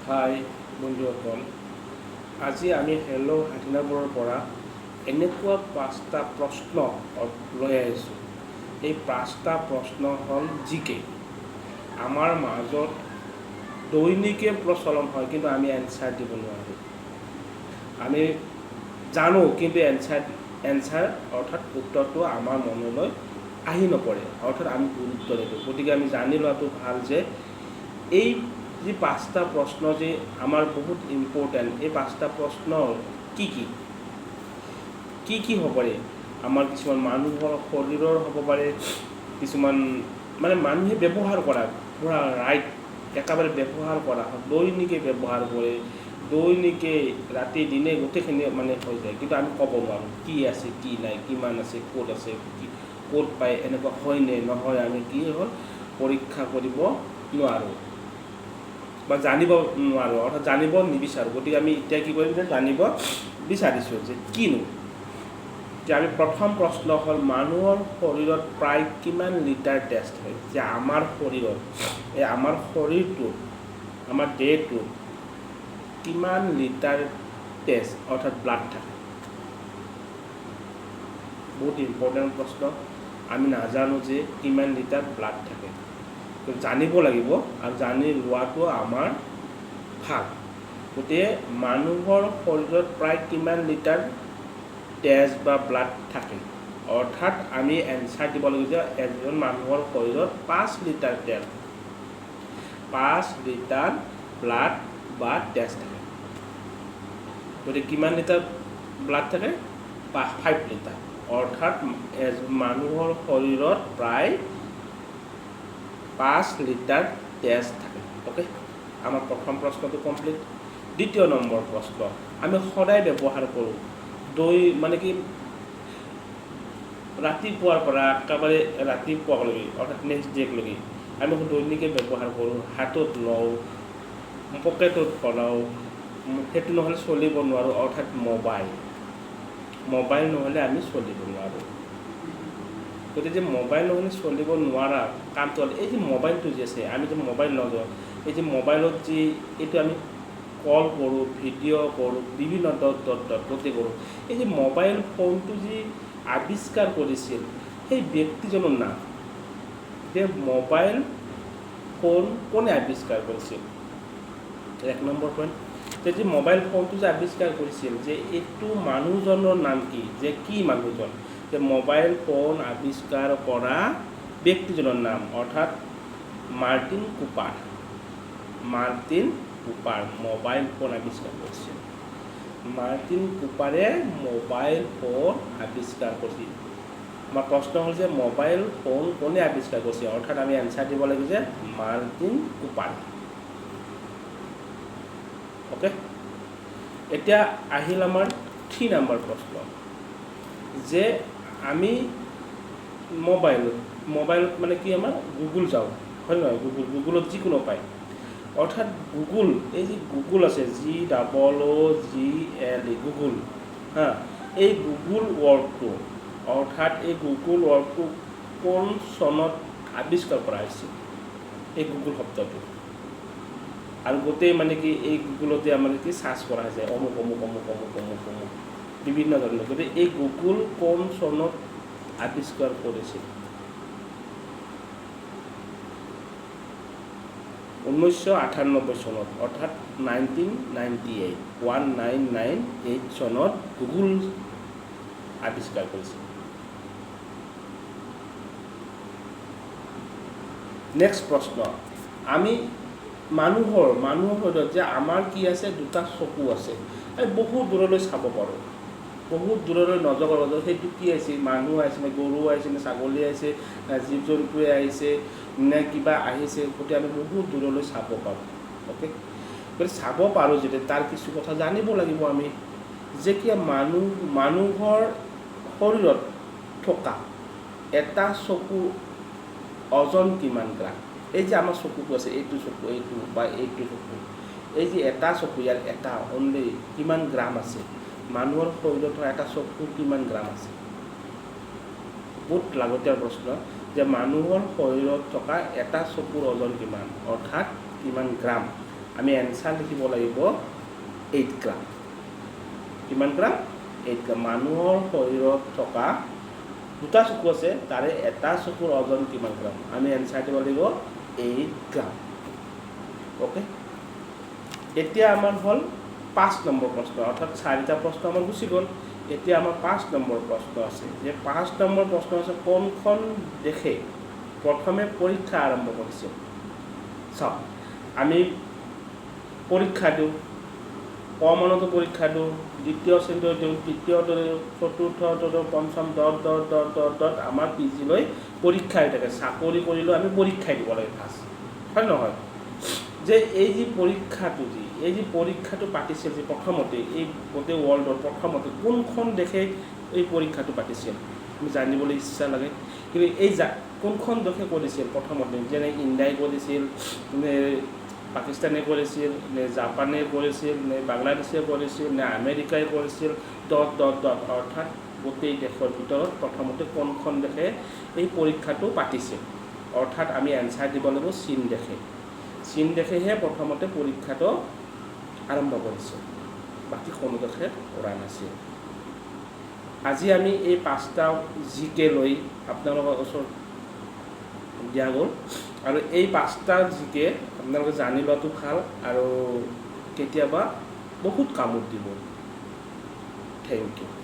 হাই বন্ধুসকল, আজি আমি হেল্ল' হাথিনাপুৰৰ পৰা এনেকুৱা 5টা প্ৰশ্ন লৈ আহিছোঁ। এই 5টা প্ৰশ্ন হ'ল জিকে। আমাৰ মাজত দৈনিকে প্ৰচলন হয়, কিন্তু আমি এনচাৰ দিব নোৱাৰোঁ। আমি জানো, কিন্তু এনচাৰ অৰ্থাৎ উত্তৰটো আমাৰ মনলৈ আহি নপৰে, অৰ্থাৎ আমি গুৰুত্ব নিদিওঁ। গতিকে আমি জানি লোৱাটো ভাল যে এই যি 5টা প্ৰশ্ন যে আমাৰ বহুত ইম্পৰ্টেণ্ট, এই 5টা প্ৰশ্ন কি হ'ব পাৰে। আমাৰ কিছুমান মানুহৰ শৰীৰৰ হ'ব পাৰে, কিছুমান মানুহে ব্যৱহাৰ কৰা পুৰা ৰাইট একেবাৰে ব্যৱহাৰ কৰা হয়, দৈনিকে ব্যৱহাৰ কৰে, দৈনিকে ৰাতি দিনে গোটেইখিনি হৈ যায়, কিন্তু আমি ক'ব নোৱাৰোঁ কি আছে কি নাই, কিমান আছে, ক'ত পায়, এনেকুৱা হয় নে নহয়, আমি কি হ'ল পৰীক্ষা কৰিব নোৱাৰোঁ বা জানিব নোৱাৰোঁ, অৰ্থাৎ জানিব নিবিচাৰোঁ। গতিকে আমি এতিয়া কি কৰিম যে জানিব বিচাৰিছোঁ যে কিনো। যে আমি প্ৰথম প্ৰশ্ন হ'ল মানুহৰ শৰীৰত প্ৰায় কিমান লিটাৰ টেষ্ট হয়। যে আমাৰ শৰীৰত, আমাৰ শৰীৰটোত, আমাৰ দেহটোত কিমান লিটাৰ টেষ্ট অৰ্থাৎ ব্লাড থাকে। বহুত ইম্পৰ্টেণ্ট প্ৰশ্ন। আমি নাজানো যে কিমান লিটাৰ ব্লাড থাকে, জানিব লাগিব আৰু জানি লোৱাটো আমাৰ ভাল। গতিকে মানুহৰ শৰীৰত প্ৰায় কিমান লিটাৰ তেজ বা ব্লাড থাকে, অৰ্থাৎ আমি এনচাৰ দিব লাগিব যে এজন মানুহৰ শৰীৰত 5 লিটাৰ তেজ, 5 লিটাৰ ব্লাড বা তেজ থাকে। গতিকে কিমান লিটাৰ ব্লাড থাকে? 5 লিটাৰ, অৰ্থাৎ মানুহৰ শৰীৰত প্ৰায় 5 লিটাৰ তেজ থাকে। অ'কে, আমাৰ প্ৰথম প্ৰশ্নটো কমপ্লিট। দ্বিতীয় নম্বৰ প্ৰশ্ন, আমি সদায় ব্যৱহাৰ কৰোঁ কি ৰাতিপুৱাৰ পৰা একেবাৰে ৰাতিপুৱালৈকে, অৰ্থাৎ নেক্সট ডে'লৈকে আমি দৈনিকে ব্যৱহাৰ কৰোঁ। হাতত লওঁ, পকেটত ভৰাওঁ, সেইটো নহ'লে চলিব নোৱাৰোঁ, অৰ্থাৎ মোবাইল নহ'লে আমি চলিব নোৱাৰোঁ। গতিকে মোবাইল নহ'লে চলিব নোৱাৰা কামটো হ'ল এই যে মোবাইলটো যে আছে, আমি যে মোবাইল লওঁ, এই যে মোবাইলত যি এইটো আমি কল কৰোঁ, ভিডিঅ' কৰোঁ, বিভিন্ন গতি কৰোঁ। এই যে মোবাইল ফোনটো যি আৱিষ্কাৰ কৰিছিল সেই ব্যক্তিজনৰ নাম, যে মোবাইল ফোন কোনে আৱিষ্কাৰ কৰিছিল। 1 নম্বৰ পইণ্ট, যে মোবাইল ফোনটো যে আৱিষ্কাৰ কৰিছিল, যে এইটো মানুহজনৰ নাম কি, যে কি মানুহজন, যে মোবাইল ফোন আৱিষ্কাৰ কৰা ব্যক্তিজনৰ নাম, অৰ্থাৎ মাৰ্টিন কুপাৰ মোবাইল ফোন আৱিষ্কাৰ কৰিছিল। মাৰ্টিন কুপাৰে মোবাইল ফোন আৱিষ্কাৰ কৰিছিল। আমাৰ প্ৰশ্ন হ'ল যে মোবাইল ফোন কোনে আৱিষ্কাৰ কৰিছিল, অৰ্থাৎ আমি এনচাৰ দিব লাগিব যে মাৰ্টিন কুপাৰ। অ'কে, এতিয়া আহিল আমাৰ 3 নম্বৰ প্ৰশ্ন, যে আমি মোবাইলত কি আমাৰ গুগল যাওঁ, হয় নহয়, গুগলত যিকোনো পায়, অৰ্থাৎ গুগল, এই যে গুগল আছে GOOGLE গুগল, এই গুগল ৱৰ্ডটো, অৰ্থাৎ এই গুগল ৱৰ্ডটো কোন চনত আৱিষ্কাৰ কৰা হৈছিল, এই গুগল শব্দটো। আৰু গোটেই এই গুগলতে আমাৰ চাৰ্চ কৰা যায়, অমুক বিভিন্ন ধৰণৰ। গতিকে এই গুগল কোন চনত আৱিষ্কাৰ কৰিছিল? 1998 চনত, অৰ্থাৎ 1998 চনত গুগল আৱিষ্কাৰ কৰিছিল। নেক্সট প্ৰশ্ন, আমি মানুহৰ শৰীৰত যে আমাৰ কি আছে, 2টা চকু আছে, বহুত দূৰলৈ চাব পাৰোঁ, বহুত দূৰলৈ নজৰ কৰিব পাৰোঁ। সেইটো কি আহিছে, মানুহ আহিছে নে, গৰু আহিছে নে, ছাগলী আহিছে নে, জীৱ জন্তুৱে আহিছে নে, কিবা আহিছে, গতিকে আমি বহুত দূৰলৈ চাব পাৰোঁ। অ'কে, গতিকে চাব পাৰোঁ যেতিয়া তাৰ কিছু কথা জানিব লাগিব আমি, যে কি মানুহৰ শৰীৰত থকা এটা চকু ওজন কিমান গ্ৰাম। এই যে আমাৰ চকুটো আছে, এইটো চকু, এইটো চকু, এই যে এটা চকু, ইয়াৰ এটা অনলি কিমান গ্ৰাম আছে, মানুহৰ শৰীৰত থকা এটা চকু কিমান গ্ৰাম আছে। বহুত লাগতীয়াল প্ৰশ্ন, যে মানুহৰ শৰীৰত থকা এটা চকুৰ ওজন কিমান, অৰ্থাৎ কিমান গ্ৰাম। আমি এনচাৰ লিখিব লাগিব 8 গ্ৰাম। কিমান গ্ৰাম? 8 গ্ৰাম। মানুহৰ শৰীৰত থকা দুটা চকু আছে, তাৰে এটা চকুৰ ওজন কিমান গ্ৰাম? আমি এনচাৰ দিব লাগিব 8 গ্ৰাম। ওকে, এতিয়া আমাৰ হ'ল 5 নম্বৰ প্ৰশ্ন, অৰ্থাৎ 4টা প্ৰশ্ন আমাৰ গুচি গ'ল। এতিয়া আমাৰ 5 নম্বৰ প্ৰশ্ন আছে, যে 5 নম্বৰ প্ৰশ্ন আছে কোনখন দেশে প্ৰথমে পৰীক্ষা আৰম্ভ কৰিছিল? চাওক, আমি পৰীক্ষা দিওঁ, কমনতো পৰীক্ষা দিওঁ, দ্বিতীয় শ্ৰেণীতো দিওঁ, তৃতীয়টো দিওঁ, চতুৰ্থটো দিওঁ, পঞ্চম ডট আমাৰ পিছলৈ পৰীক্ষা হৈ থাকে। চাকৰি কৰিলেও আমি পৰীক্ষাই দিব লাগে ফাৰ্ষ্ট, হয় নহয়? যে এই যি পৰীক্ষাটো পাতিছিল, যে প্ৰথমতে এই গোটেই ৱৰ্ল্ডৰ প্ৰথমতে কোনখন দেশে এই পৰীক্ষাটো পাতিছিল আমি জানিবলৈ ইচ্ছা লাগে। কিন্তু এই কোনখন দেশে কৰিছিল প্ৰথমতে, যেনে ইণ্ডিয়াই কৰিছিল, নে পাকিস্তানে কৰিছিল, নে জাপানে কৰিছিল, নে বাংলাদেশে কৰিছিল, নে আমেৰিকাই কৰিছিল, অৰ্থাৎ গোটেই দেশৰ ভিতৰত প্ৰথমতে কোনখন দেশে এই পৰীক্ষাটো পাতিছিল? অৰ্থাৎ আমি এনচাৰ দিব লাগিব চীন দেশে। চীন দেশেহে প্ৰথমতে পৰীক্ষাটো আৰম্ভ কৰিছিল, বাকী কোনো দেশে কৰা নাছিল। আজি আমি এই 5টা জিকে লৈ আপোনালোকৰ ওচৰত দিয়া গ'ল, আৰু এই 5টা জিকে আপোনালোকে জানি লোৱাটো ভাল, আৰু কেতিয়াবা বহুত কামত দিব। Thank U.